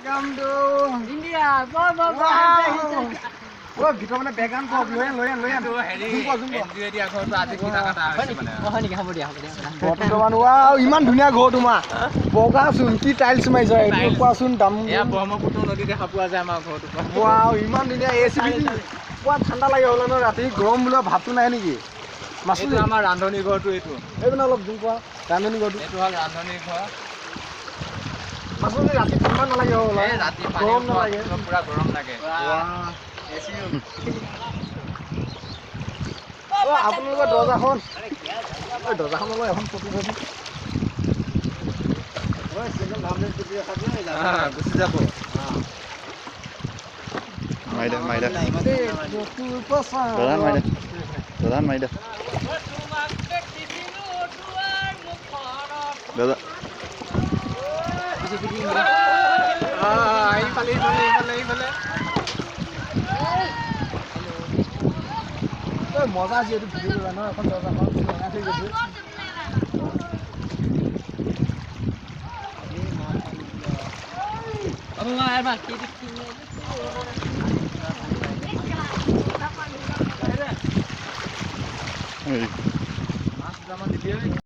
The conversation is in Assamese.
Welcome to India. Wow. Oi, ভিতৰত মানে বেগান কওক লৈ আন হেৰি এনজিঅ' দিয়া ঘৰটো আজি কিনা কাটা হৈছে মানে হয় নেকি হ'ব দিয়া বৰ্তমান ৱাও ইমান ধুনীয়া ঘৰ তোমাৰ বগা চোন কি টাইলছ মাৰিছা এইটো কোৱাচোন দাম এয়া ব্ৰহ্মপুত্ৰ নদী দেখা পোৱা যায় আমাৰ ঘৰটোৰ পৰা ৱাও ইমান ধুনীয়া এচি পোৱা ঠাণ্ডা লাগে হ'ল ন ৰাতি গৰম বোলা ভাতটো নাই নেকি এইটো আমাৰ ৰান্ধনী ঘৰটো এইটো এইপিনে অলপ জুম পোৱা ৰান্ধনী ঘৰটো এইটো হ'ল ৰান্ধনী ঘৰ মাছলি ৰাতি ঠাণ্ডা নালাগে হ'ল এই ৰাতি গৰম পানী নালাগে পুৰা গৰম লাগে আপোনালোকৰ দৰ্জাখন দৰ্জাখন লৈ এখন ফটো থবি গুচি যাব মাইদা প্ৰধান মাইদা দাদা এইফালে মজা যিহেতু ভিডিঅ' কৰিব ন এখন দৰ্জাখন বনাই থৈ গৈছে Allah hemen kedik এই মাছ দুটামান দিবি